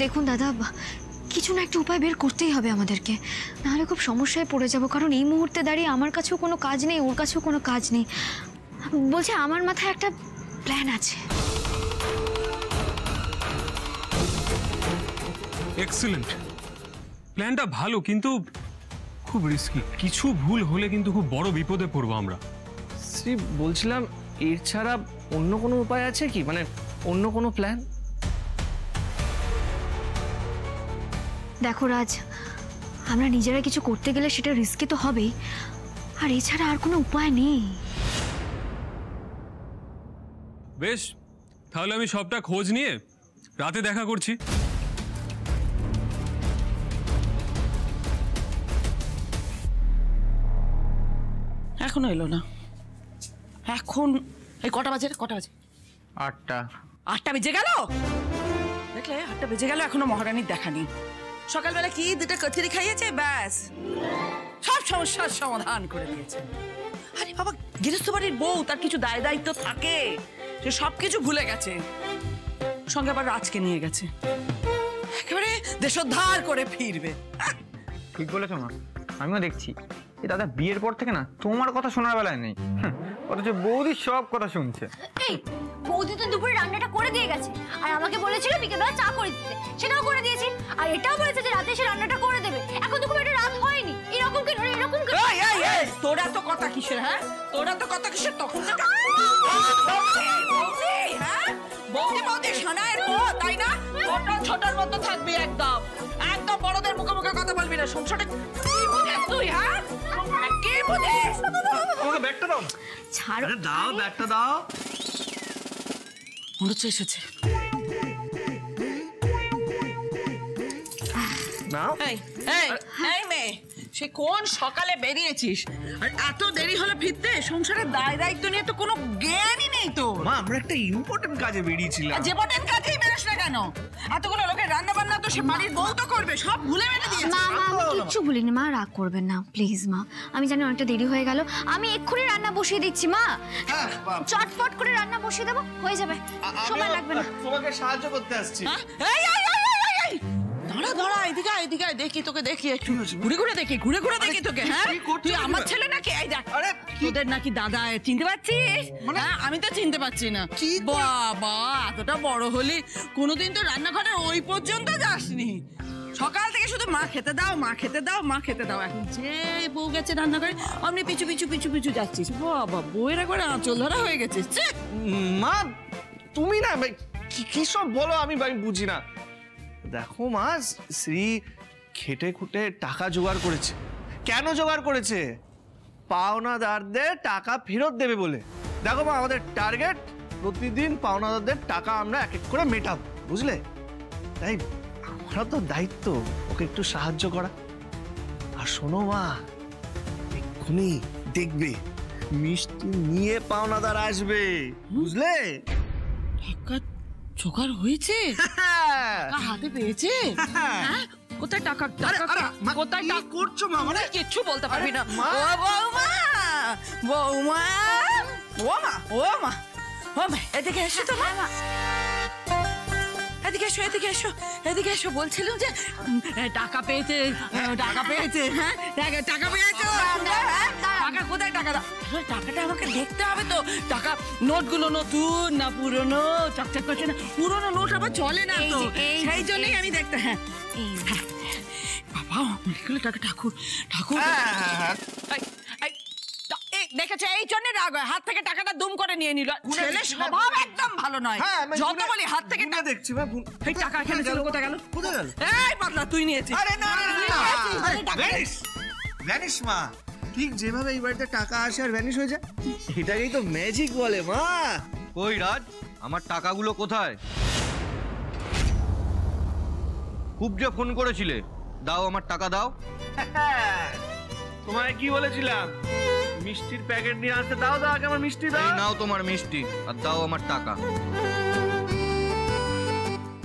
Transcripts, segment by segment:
দেখুন দাদা, কিছু না একটা উপায় বের করতেই হবে আমাদেরকে, নাহলে খুব সমস্যায় পড়ে যাব। কারণ এই মুহূর্তে দাঁড়িয়ে আমার কাছেও কোনো কাজ নেই, ওর কাছেও কোনো কাজ নেই। বলছে আমার মাথায় একটা প্ল্যান আছে। এক্সিলেন্ট, প্ল্যানটা ভালো, কিন্তু খুব রিস্কি। কিছু ভুল হলে কিন্তু খুব বড় বিপদে পড়বো আমরা। শ্রী, বলছিলাম এর ছাড়া অন্য কোনো উপায় আছে কি, মানে অন্য কোনো প্ল্যান? দেখো রাজ, আমরা নিজেরা কিছু করতে গেলে সেটা রিস্কি তো হবেই, আর এছাড়া আর কোনো উপায় নেই। বেশ, তাহলে আমি সবটা খোঁজ নিয়ে রাতে দেখা করছি। এখনো এলো না। এখন এই কটা বাজে? 8টা। 8টা বেজে গেল। দেখলে 8টা বেজে গেল, এখনো মহারানীর দেখা নেই। সকালবেলা কি 2টা কচুরি খাইয়েছে, ব্যাস সব সমস্যার সমাধান করে দিয়েছে। আরে বাবা, গৃহস্থ বাড়ির বউ, তার কিছু দায় দায়িত্ব থাকে, সে সবকিছু ভুলে গেছে। সঙ্গে আবার রাজকে নিয়ে গেছে, একেবারে দেশোদ্ধার করে ফিরবে। ঠিক বলেছো মা, আমিও দেখছি এই দাদা বিয়ের পর থেকে না তোমার কথা শোনার বেলায় নেই, অথচ বৌদি সব কথা শুনছে। এই বৌদি তো দুপুরে রান্নাটা করে দিয়ে গেছে, আর আমাকে বলেছিল বিকেলবেলা চা করে দিতে, সেটাও করে দিয়েছি। আর এটাও বলেছে যে রাতে এসে রান্নাটা করে দেবে। এখন তো খুব একটা রাত হয়নি, এরকম কেন এরকম কেন? তোরা তো কথা কিসের? হ্যাঁ, তোরা তো কথা কিসের? তখন বৌদি সোনায়ের বউ, তাই না? ছোটর মতো থাকবি, একদম একদম বড়দের মুখে মুখে কথা বলবি না। সংসারে কি বুঝিস তুই? হ্যাঁ, কি বুঝিস? আমাকে ব্যাগটা দাও। ছাড়ো, দাও ব্যাগটা দাও। মনে হচ্ছে এসেছে। এই মেয়ে, সে কোন সকালে বেরিয়েছিস, আর এত দেরি হলো ফিরতে? সংসারের দায় দায়িত্ব নিয়ে তো কোনো জ্ঞানই নেই তো। মা, আমরা একটা ইম্পর্টেন্ট কাজে বেরিয়েছিলাম। যে ইম্পর্টেন্ট কাজেই বেরোস না কেন? এতগুলো লোকের রান্না বান্না তো সে বাড়ির বউ তো করবে, সব ভুলে বেড়ে দিয়েছে। মা আমি কিচ্ছু বলিনি মা, রাগ করবেন না প্লিজ মা। আমি জানি অনেকটা দেরি হয়ে গেল, আমি এক্ষুনি রান্না বসিয়ে দিচ্ছি মা। চটপট করে রান্না বসিয়ে দেবো, হয়ে যাবে, সময় লাগবে না। তোমাকে সাহায্য করতে আসছি। দাঁড়া, এদিকে দেখি তোকে, দেখি একটু ঘুরে ঘুরে দেখি তোকে। হ্যাঁ, তুই আমার ছেলে নাকি? এই দেখ, তোদের নাকি দাদা, চিনতে পারছিস? আমি তো চিনতে পারছি না। বাবা, এতটা বড় হলি, কোনোদিন তো রান্নাঘরে ওই পর্যন্ত যাসনি। সকাল থেকে শুধু মা খেতে দাও, মা খেতে দাও, মা খেতে দাও। এখন যে বউ গেছে রান্নাঘরে, আপনি পিছু পিছু যাচ্ছিস। বাবা, বউয়ের একবারে আঁচল ধরা হয়ে গেছিস। মা, তুমি না কি সব বলো, আমি বুঝি না। দেখো মা, শ্রী খেটে খুটে টাকা জোগাড় করেছে। কেন জোগাড় করেছে? পাওনাদারদের টাকা ফেরত দেবে বলে। দেখো মা, আমাদের টার্গেট প্রতিদিন পাওনাদারদের টাকা আমরা এক এক করে মেটাবো, বুঝলে? তাই আমারও তো দায়িত্ব ওকে একটু সাহায্য করা। আর শোনো মা, এক্ষুনি দেখবে মিষ্টি নিয়ে পাওনাদার আসবে, বুঝলে? টাকা জোগাড় হয়েছে? হাতে পেয়েছে? কোথায় টাকা? কোথায় করছো মা? মানে কিচ্ছু বলতে পারবি না। বৌমা, এদিকে এসো তো মা, এদিকে এসো। বলছিলাম যে টাকা পেয়েছে। হ্যাঁ, টাকা পেয়েছো? টাকা কোথায়? টাকাটা আমাকে দেখতে হবে তো। টাকা নোটগুলো নতুন না পুরনো? চকচক করছে না? পুরনো নোট আবার চলে না তো, সেই জন্যই আমি দেখতে। হ্যাঁ বাবা, অনেকগুলো টাকা। ঠাকুর দেখেছে, এই জন্য রাগ হয়, হাত থেকে টাকাটা দুম করে নিয়ে নিল। ছেলে স্বভাব একদম ভালো নয়। যত বলি হাত থেকে দেখছি, এই টাকা এখানে ছিল, কোথায় গেল? এই পাতলা, তুই নিয়েছিস? ভ্যানিশ মা, ঠিক যেভাবে এই বাড়িতে টাকা আসে আর ভ্যানিশ হয়ে যায়, এটাকেই তো ম্যাজিক বলে মা। কই রাজ, আমার টাকাগুলো কোথায়? খুব যে ফোন করেছিলে, দাও আমার টাকা দাও। তোমায় কি বলেছিলাম? মিষ্টির প্যাকেট নিয়ে আসতে। দাও আগে আমার মিষ্টি দাও। এই নাও তোমার মিষ্টি, আর দাও আমার টাকা।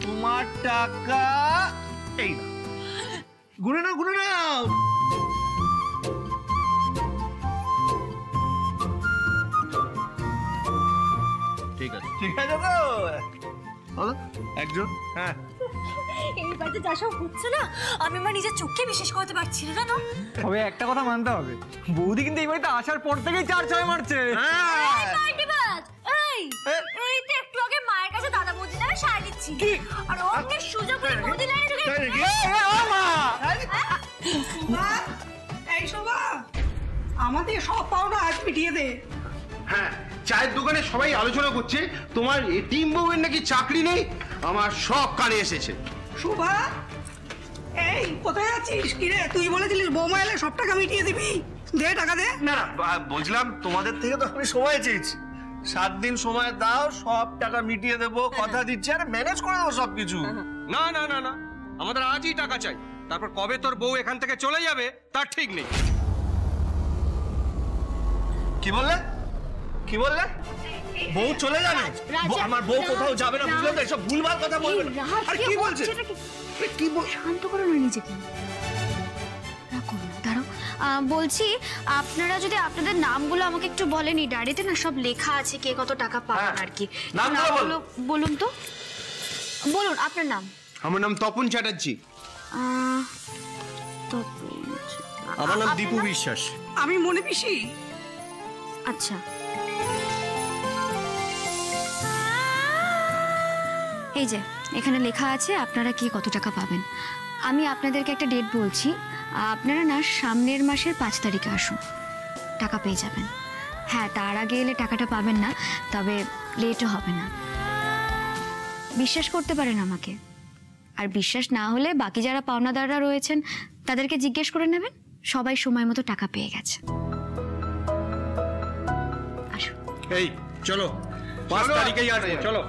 তোমার টাকা এই গুনে নাও। ঠিক আছে তো বলো একজন। হ্যাঁ, বাড়িতে যা সব হচ্ছে না, আমি আমার নিজের চোখে বিশ্বাস করতে পারছি না, জানো? তবে একটা কথা মানতে হবে, বৌদি কিন্তু এই বাড়িতে আসার পর থেকেই 4-6 মারছে। এই পার্টিবাজ, এই তো একটু আগে মায়ের কাছে দাদা বৌদি নামে সায় দিচ্ছি, আর অন্য সুযোগ করে বৌদি লাইনে ঢুকে এই শোভা, আমাদের সব পাওনা আজ মিটিয়ে দে। হ্যাঁ, চায়ের দোকানে সবাই আলোচনা করছে তোমার এটিএম বউয়ের নাকি চাকরি নেই। আমার সব কানে এসেছে। শোভা, এই কোথায় আছিস? কিরে, তুই বলেছিলিস বৌমা এলে সব টাকা মিটিয়ে দিবি, দে টাকা দে। না না, বলছিলাম তোমাদের থেকে তো আমি সময় চেয়েছি, 7 দিন সময় দাও, সব টাকা মিটিয়ে দেবো, কথা দিচ্ছি, আর ম্যানেজ করে দেবো সবকিছু। না না না না, আমাদের আজই টাকা চাই। তারপর কবে তোর বউ এখান থেকে চলে যাবে তার ঠিক নেই। কি বললে? কি বললে? বউ চলে যাবে? আমার বউ কোথাও যাবে না, বুঝলে তো? এসব ভুলভাল কথা বলবে না। আর কি বলছে? কি শান্ত করো না নিজেকে, রাখো না, দাঁড়াও। বলছি, আপনারা যদি আপনাদের নামগুলো আমাকে একটু বলেন, এই ডায়েরিতে না সব লেখা আছে, কে কত টাকা পাবেন আর কি। নামগুলো বলুন তো, বলুন আপনার নাম। আমার নাম তপন চ্যাটার্জি। আমার নাম দীপু বিশ্বাস। আমি মনে পিসি। আচ্ছা, এই যে এখানে লেখা আছে আপনারা কে কত টাকা পাবেন। আমি আপনাদেরকে একটা ডেট বলছি, আপনারা না সামনের মাসের 5 তারিখে আসুন, টাকা পেয়ে যাবেন। হ্যাঁ, তার আগে এলে টাকাটা পাবেন না, তবে লেটও হবে না। বিশ্বাস করতে পারেন আমাকে, আর বিশ্বাস না হলে বাকি যারা পাওনাদাররা রয়েছেন তাদেরকে জিজ্ঞেস করে নেবেন, সবাই সময় মতো টাকা পেয়ে গেছে। আসুন। এই চলো, 5 তারিখেই আসবো, চলো।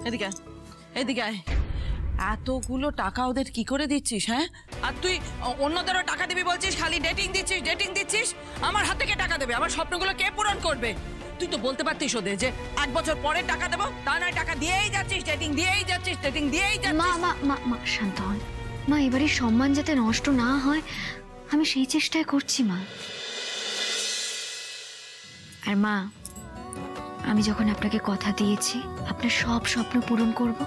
এদিকে আয়, এদিকে আয়। এতগুলো টাকা ওদের কি করে দিচ্ছিস? হ্যাঁ, আর তুই অন্যদেরও টাকা দিবি বলছিস, খালি ডেটিং দিচ্ছিস। আমার হাত থেকে টাকা দেবে, আমার স্বপ্নগুলো কে পূরণ করবে? তুই তো বলতে পারতিস ওদের যে 1 বছর পরে টাকা দেবো, তা নয় টাকা দিয়েই যাচ্ছিস, ডেটিং দিয়েই যাচ্ছিস। মা মা মা মা শান্ত হন মা, এবারে সম্মান যাতে নষ্ট না হয় আমি সেই চেষ্টাই করছি মা। আর মা, আমি যখন আপনাকে কথা দিয়েছি আপনার সব স্বপ্ন পূরণ করব,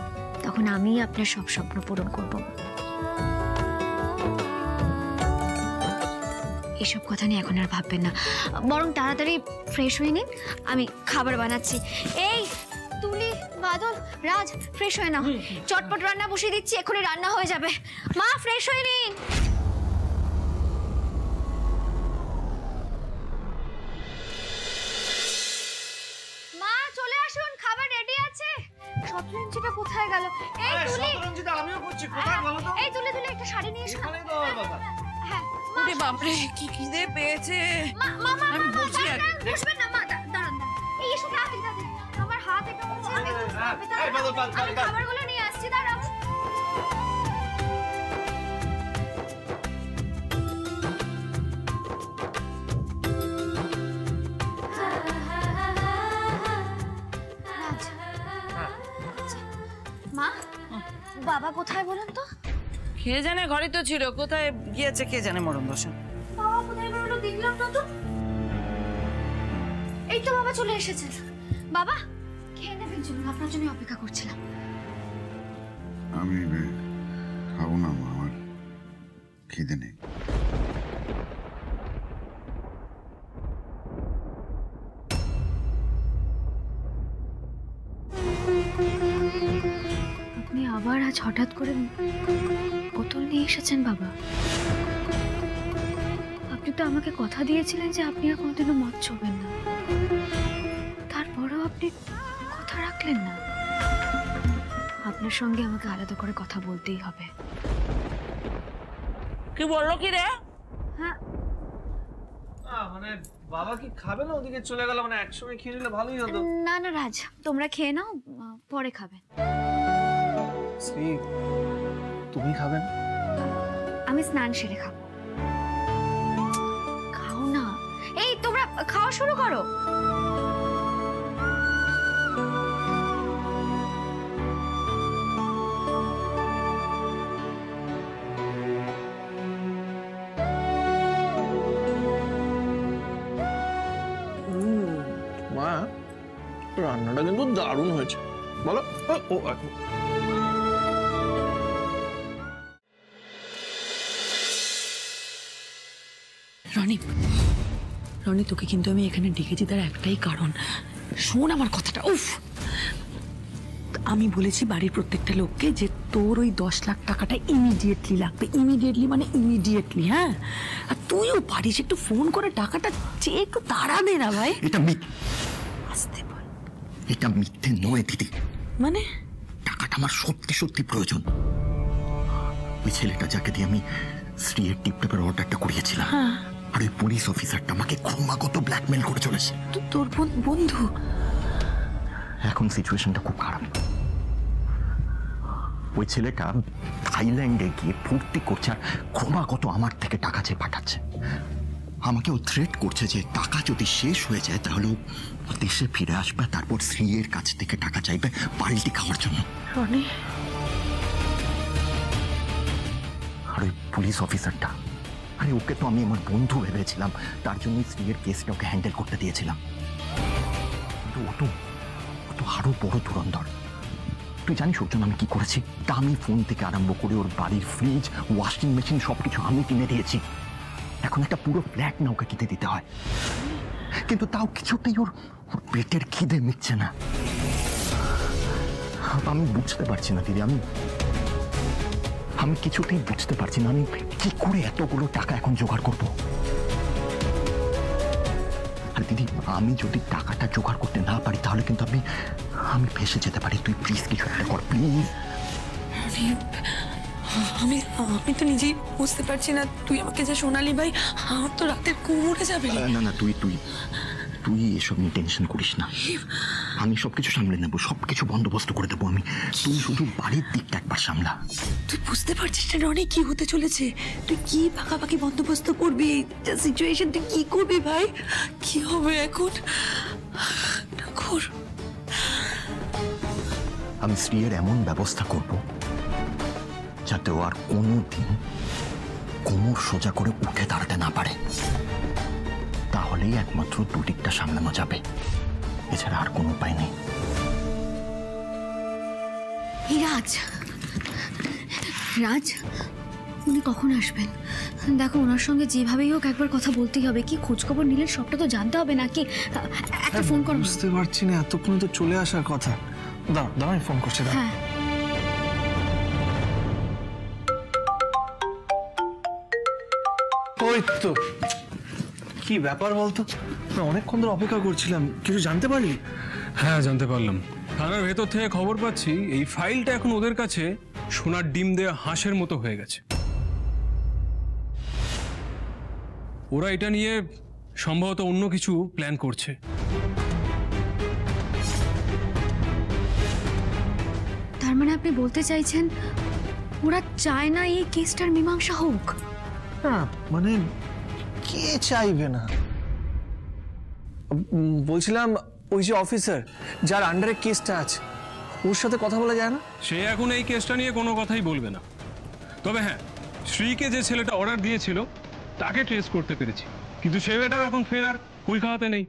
তখন আমি আপনার সব স্বপ্ন পূরণ করব। এসব কথা নিয়ে এখন আর ভাববেন না, বরং তাড়াতাড়ি ফ্রেশ হয়ে নিন, আমি খাবার বানাচ্ছি। এই তুলি, বাদল, রাজ, ফ্রেশ হয়ে নাও, চটপট রান্না বসিয়ে দিচ্ছি, এক্ষুনি রান্না হয়ে যাবে। মা, ফ্রেশ হয়ে নিন। মা, চলে আসুন, খাবার রেডি আছে। শতরঞ্জিটা কোথায় গেল? এই তুলি, শতরঞ্জিটা আমিও করছি, কোথায় বলো তো? এই তুলি একটা শাড়ি নিয়ে এসো। এখানেই তো আমার কথা। হ্যাঁ, ওরে বাপরে, কি খিদে পেয়েছে। আমি বসি আগে। বসবেন না মা, দাঁড়ান। এই এসো তাড়াতাড়ি, আমার হাত একটা বলছে। এই বাদল, আমি খাবারগুলো নিয়ে আসছি, দাঁড়াও। মা, বাবা কোথায় বলুন তো? কে জানে, ঘরে তো ছিল, কোথায় গিয়েছে কে জানে মরণ দশা। বাবা কোথায় বেরোলো দেখলাম না তো। এই তো বাবা চলে এসেছে। বাবা, খেয়ে নেবেন, চলুন, আপনার জন্য অপেক্ষা করছিলাম। আমি খাবো না মা, আমার খিদে নেই। আপনি আবার আজ হঠাৎ করে বোতল নিয়ে এসেছেন বাবা? আপনি তো আমাকে কথা দিয়েছিলেন যে আপনি আর কোনোদিনও মদ ছোবেন না, তারপরেও আপনি কথা রাখলেন না। আপনার সঙ্গে আমাকে আলাদা করে কথা বলতেই হবে। কি বললো কি রে? হ্যাঁ, মানে বাবা কি খাবে না? ওদিকে চলে গেল, মানে একসঙ্গে খেয়ে নিলে ভালোই হতো। না না রাজ, তোমরা খেয়ে নাও, পরে খাবেন। শ্রী, তুমি খাবেন? আমি স্নান সেরে খাবো। খাও না, এই তোমরা খাওয়া শুরু করো। রান্নাটা কিন্তু দারুণ হয়েছে বলো। ও রনি, রনি তোকে কিন্তু আমি এখানে ডেকেছি তার একটাই কারণ, শোন আমার কথাটা। উফ, আমি বলেছি বাড়ির প্রত্যেকটা লোককে যে তোর ওই 10 লাখ টাকাটা ইমিডিয়েটলি লাগবে, ইমিডিয়েটলি মানে ইমিডিয়েটলি। হ্যাঁ, আর তুইও পারিস একটু ফোন করে টাকাটা চেয়ে একটু তাড়া দে না ভাই। এটা আসতে বল। এটা মিথ্যে নয় দিদি, মানে টাকাটা আমার সত্যি সত্যি প্রয়োজন। ওই ছেলেটা যাকে দিয়ে আমি শ্রীয়ের টিপটপের অর্ডারটা করিয়েছিলাম, আর ওই পুলিশ অফিসারটা আমাকে ক্রমাগত ব্ল্যাকমেল করে চলেছে। তোর বন্ধু? এখন সিচুয়েশনটা খুব খারাপ। ওই ছেলেটা থাইল্যান্ডে গিয়ে ফুর্তি করছে আর ক্রমাগত আমার থেকে টাকা চেয়ে পাঠাচ্ছে। আমাকে ও থ্রেট করছে যে টাকা যদি শেষ হয়ে যায় তাহলে ও দেশে ফিরে আসবে, তারপর শ্রীয়ের কাছ থেকে টাকা চাইবে পাল্টি খাওয়ার জন্য। আর ওই পুলিশ অফিসারটা, আরে ওকে তো আমি আমার বন্ধু ভেবেছিলাম, তার জন্য শ্রীয়ের কেসটা ওকে হ্যান্ডেল করতে দিয়েছিলাম। কিন্তু ও তো আরো বড় ধুরন্ধর। তুই জানিস ওর জন্য আমি কি করেছি? দামি ফোন থেকে আরম্ভ করে ওর বাড়ির ফ্রিজ, ওয়াশিং মেশিন সবকিছু আমি কিনে দিয়েছি। এখন একটা পুরো ফ্ল্যাট না ওকে কিনে দিতে হয়, কিন্তু তাও কিছুতেই ওর পেটের খিদে মিটছে না। আমি বুঝতে পারছি না দিদি, আমি কিছুতেই বুঝতে পারছি না আমি কি করে এতগুলো টাকা এখন জোগাড় করব। আর দিদি, আমি যদি টাকাটা জোগাড় করতে না পারি তাহলে কিন্তু আমি ফেসে যেতে পারি। তুই প্লিজ কিছু একটা কর, প্লিজ। আমি তো নিজেই বুঝতে পারছি না, তুই আমাকে যা শোনালি ভাই, আমার তো রাতের ঘুম যাবে। না তুই এসব নিয়ে টেনশন করিস না, আমি সবকিছু সামলে নেবো, সবকিছু বন্দোবস্ত করে দেবো আমি। তুই শুধু বাড়ির দিকটা একবার সামলা। তুই বুঝতে পারছিস না রনি কি হতে চলেছে? তুই কি পাকাপাকি বন্দোবস্ত করবি? সিচুয়েশন তুই কি করবি ভাই? কি হবে এখন? আমি শ্রীয়ের এমন ব্যবস্থা করব যাতে ও আর কোনোদিন কোমর সোজা করে উঠে দাঁড়াতে না পারে। তাহলেই একমাত্র দুদিকটা সামলানো যাবে, এছাড়া আর কোনো উপায় নেই। রাজ, উনি কখন আসবেন? দেখো, ওনার সঙ্গে যেভাবেই হোক একবার কথা বলতেই হবে। কি খোঁজখবর নিলেন সবটা তো জানতে হবে নাকি? একটা ফোন করো। বুঝতে পারছি না, এতক্ষণ তো চলে আসার কথা। দাঁড়া আমি ফোন করছি। হ্যাঁ, ওই তো। কি ব্যাপার বলতো? অনেকক্ষণ ধরে অপেক্ষা করছিলাম, কিছু জানতে পারলি? হ্যাঁ, জানতে পারলাম। থানার ভেতর থেকে খবর পাচ্ছি এই ফাইলটা এখন ওদের কাছে সোনার ডিম দেয়া হাঁসের মতো হয়ে গেছে। ওরা এটা নিয়ে সম্ভবত অন্য কিছু প্ল্যান করছে। তার মানে আপনি বলতে চাইছেন ওরা চায় না এই কেসটার মীমাংসা হোক? না মানে কে চাইবে না? বলছিলাম ওই যে অফিসার যার আন্ডারে কেসটা আছে, ওর সাথে কথা বলা যায় না? সে এখন এই কেসটা নিয়ে কোনো কথাই বলবে না। তবে হ্যাঁ, শ্রীকে যে ছেলেটা অর্ডার দিয়েছিল তাকে ট্রেস করতে পেরেছি, কিন্তু সে বেটা এখন ফের আর কলকাতাতে নেই।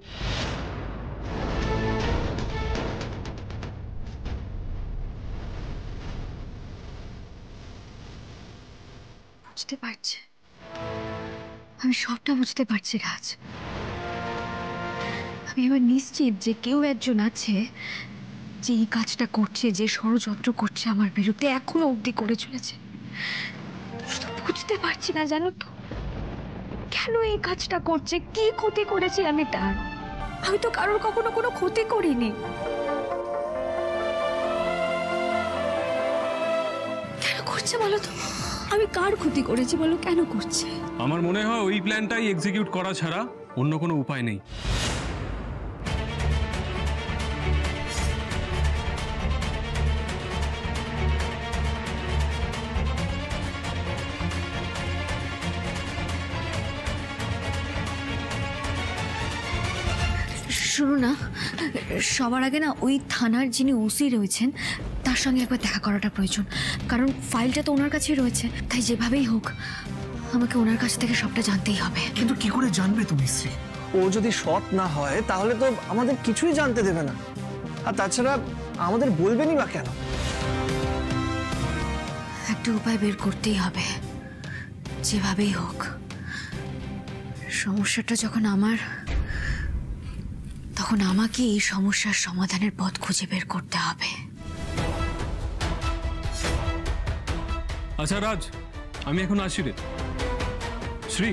বুঝতে পারছি, আমি সবটা বুঝতে পারছি রাজ। আমি এবার নিশ্চিত যে কেউ একজন আছে যে এই কাজটা করছে, যে ষড়যন্ত্র করছে আমার বিরুদ্ধে, এখনো অবধি করে চলেছে। শুধু বুঝতে পারছি না, জানো তো, কেন এই কাজটা করছে, কি ক্ষতি করেছি আমি তার? আমি তো কারোর কখনো কোনো ক্ষতি করিনি। কেন করছে বলো তো? আমি কার ক্ষতি করেছি বলো, কেন করছে? আমার মনে হয় ওই প্ল্যানটাই এক্সিকিউট করা ছাড়া অন্য কোনো উপায় নেই। শোনো না, সবার আগে না ওই থানার যিনি ওসি রয়েছেন তার সঙ্গে একবার দেখা করাটা প্রয়োজন, কারণ ফাইলটা তো ওনার কাছেই রয়েছে। তাই যেভাবেই হোক আমাকে ওনার কাছ থেকে সবটা জানতেই হবে। কিন্তু কি করে জানবে তুমি শ্রী? ও যদি সৎ না হয় তাহলে তো আমাদের কিছুই জানতে দেবে না। আর তাছাড়া আমাদের বলবেনই বা কেন? একটা উপায় বের করতেই হবে, যেভাবেই হোক। সমস্যাটা যখন আমার, তখন আমাকে এই সমস্যার সমাধানের পথ খুঁজে বের করতে হবে। আচ্ছা রাজ, আমি এখন আসি রে। শ্রী,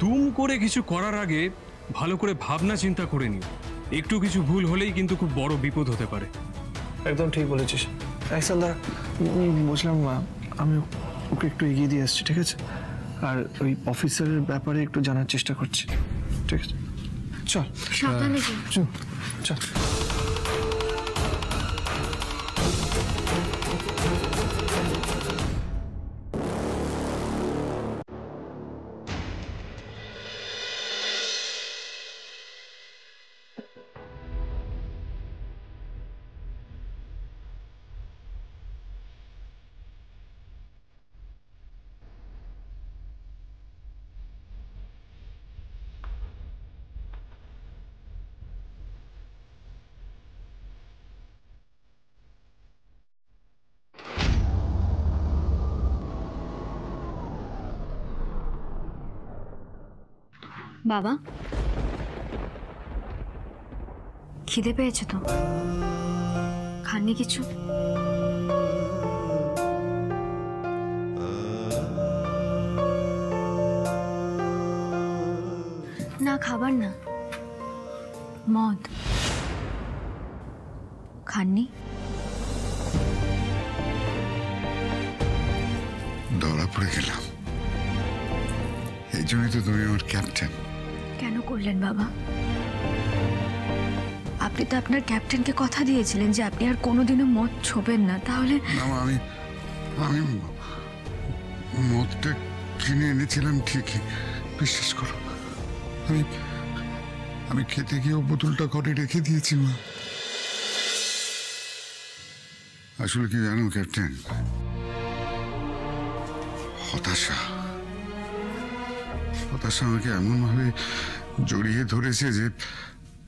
দুম করে কিছু করার আগে ভালো করে ভাবনা চিন্তা করে নিও। একটু কিছু ভুল হলেই কিন্তু খুব বড় বিপদ হতে পারে। একদম ঠিক বলেছিস। একসাল দাঁড়া, বুঝলাম মা, আমি ওকে একটু এগিয়ে দিয়ে আসছি, ঠিক আছে? আর ওই অফিসারের ব্যাপারে একটু জানার চেষ্টা করছি, ঠিক আছে? চল সাবধানে চল চল। বাবা, খিদে পেয়েছে তো? খাননি কিছু? না খাবার না, মদ খাননি? ধরা পড়ে গেলাম, এই জন্যই তো তুমি আমার ক্যাপ্টেন। কেন করলেন বাবা? আপনি তো আপনার ক্যাপ্টেনকে কথা দিয়েছিলেন যে আপনি আর কোনোদিনও মদ ছোবেন না, তাহলে? আমি আমি মদটা কিনে এনেছিলাম ঠিকই, বিশ্বাস করো। আমি খেতে গিয়ে বোতলটা ঘরে রেখে দিয়েছি মা। আসলে কি জানো ক্যাপ্টেন, হতাশা আমাকে এমন ভাবে জড়িয়ে ধরেছে যে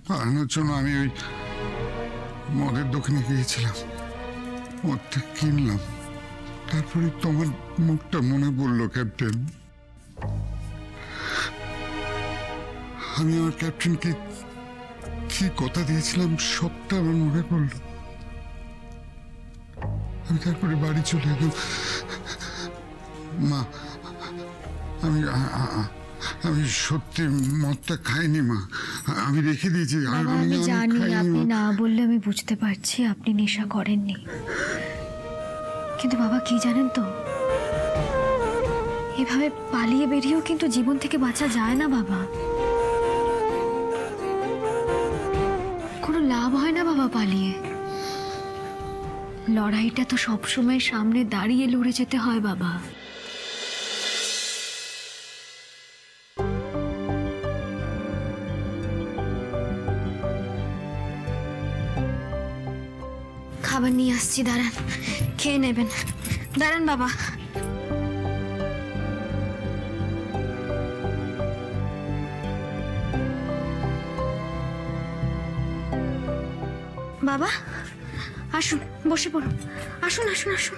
পালানোর জন্য আমি ওই মদের দোকানে গিয়েছিলাম, মদটা কিনলাম, তারপরে তোমার মুখটা মনে পড়লো ক্যাপ্টেন। আমি আমার ক্যাপ্টেনকে কি কথা দিয়েছিলাম সবটা আমার মনে পড়লো। আমি তারপরে বাড়ি চলে এলাম। মা, আমি সত্যি মদটা খাইনি মা, আমি রেখে দিয়েছি। আমি জানি, আপনি না বললে আমি বুঝতে পারছি আপনি নেশা করেননি, কিন্তু বাবা কি জানেন তো, এভাবে পালিয়ে বেরিয়েও কিন্তু জীবন থেকে বাঁচা যায় না বাবা। কোনো লাভ হয় না বাবা পালিয়ে। লড়াইটা তো সবসময় সামনে দাঁড়িয়ে লড়ে যেতে হয় বাবা। খাবার নিয়ে আসছি, দাঁড়ান, খেয়ে নেবেন। দাঁড়ান বাবা। বাবা আসুন, বসে পড়ুন, আসুন আসুন আসুন।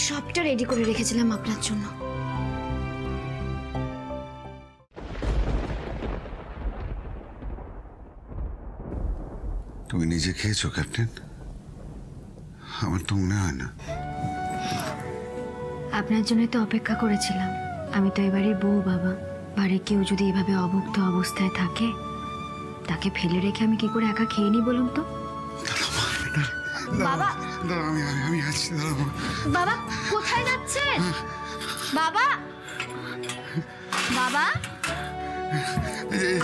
সবটা রেডি করে রেখেছিলাম আপনার জন্য। তুমি নিজে খেয়েছো ক্যাপ্টেন? আমার তো মনে হয় না। আপনার জন্য তো অপেক্ষা করেছিলাম। আমি তো এবারের বউ বাবা। বাড়ির কেউ যদি এভাবে অভুক্ত অবস্থায় থাকে, তাকে ফেলে রেখে আমি কি করে একা খেয়ে নি বলুন তো? বাবা, আমি আছি। বাবা কোথায় যাচ্ছেন? বাবা, বাবা,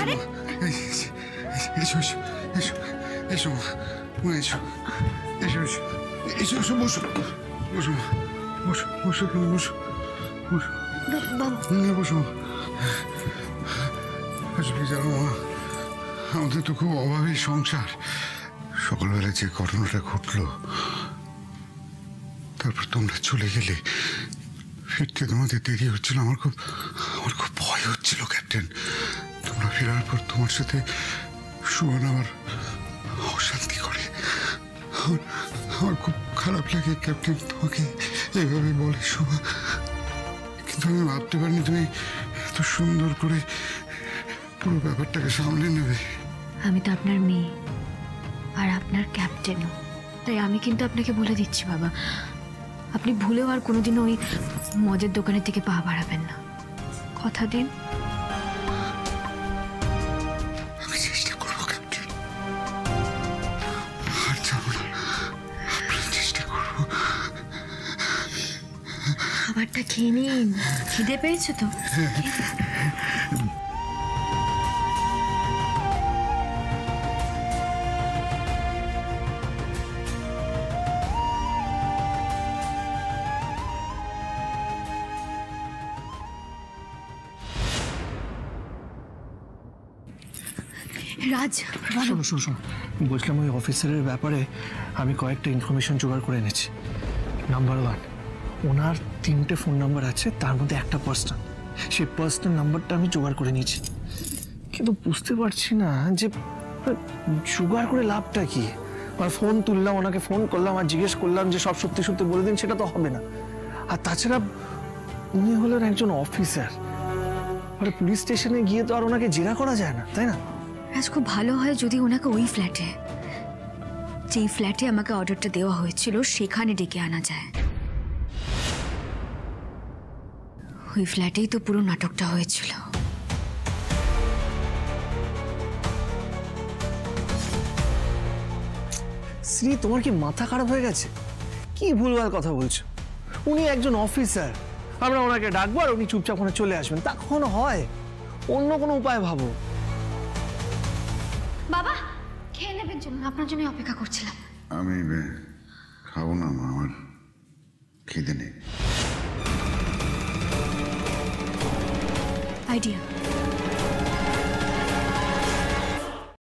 আরে এসো এসো এসো এসো মা, এসো এসো এসো এসো এসো, বসো বসো বসো বসো বসো বসো বাবা, বসো। আসলে জানো মা, আমাদের তো খুব অভাবের সংসার। সকালবেলা যে ঘটনাটা ঘটলো, তারপর তোমরা চলে গেলে, ফিরতে তোমাদের দেরি হচ্ছিল। আমার খুব ভয় হচ্ছিল ক্যাপ্টেন। তোমরা ফেরার পর তোমার সাথে সুমন আমার অশান্তি করে। আমার খুব খারাপ লাগে ক্যাপ্টেন তোমাকে এভাবে বলে শোভা, কিন্তু আমি ভাবতে পারিনি তুমি এত সুন্দর করে পুরো ব্যাপারটাকে সামলে নেবে। আমি তো আপনার মেয়ে আর আপনার ক্যাপ্টেনও, তাই আমি কিন্তু আপনাকে বলে দিচ্ছি বাবা, আপনি ভুলেও আর কোনোদিনও ওই মদের দোকানের থেকে পা বাড়াবেন না, কথা দিন। আমি চেষ্টা করবো ক্যাপ্টেন, আর যাবো না, আপনার চেষ্টা করবো। খাবারটা খেয়ে নিন, খিদে পেয়েছো তো? রাজ, শোনো শোনো শোনো, বলছিলাম ওই অফিসারের ব্যাপারে আমি কয়েকটা ইনফরমেশন জোগাড় করে এনেছি। নাম্বার 1, ওনার 3টে ফোন নাম্বার আছে, তার মধ্যে একটা পার্সোনাল, সেই পার্সোনাল নাম্বারটা আমি জোগাড় করে নিয়েছি। কিন্তু বুঝতে পারছি না যে জোগাড় করে লাভটা কি। আর ফোন তুললাম, ওনাকে ফোন করলাম আর জিজ্ঞেস করলাম যে সব সত্যি সত্যি বলে দিন, সেটা তো হবে না। আর তাছাড়া উনি হলেন একজন অফিসার, আর পুলিশ স্টেশনে গিয়ে তো আর ওনাকে জেরা করা যায় না, তাই না? রাজ, খুব ভালো হয় যদি ওনাকে ওই ফ্ল্যাটে, যেই ফ্ল্যাটে আমাকে অর্ডারটা দেওয়া হয়েছিল, সেখানে ডেকে আনা যায়। ওই ফ্ল্যাটেই তো পুরো নাটকটা হয়েছিল। শ্রী, তোমার কি মাথা খারাপ হয়ে গেছে? কি ভুলভাল কথা বলছো? উনি একজন অফিসার, আমরা ওনাকে ডাকবো আর উনি চুপচাপ ওখানে চলে আসবেন, তা কখনো হয়? অন্য কোনো উপায় ভাবো। বাবা, খেয়ে নেবেন, চলুন, আপনার জন্য অপেক্ষা করছিলাম। আমি খাবো না মা, আমার খিদে নেই। আইডিয়া।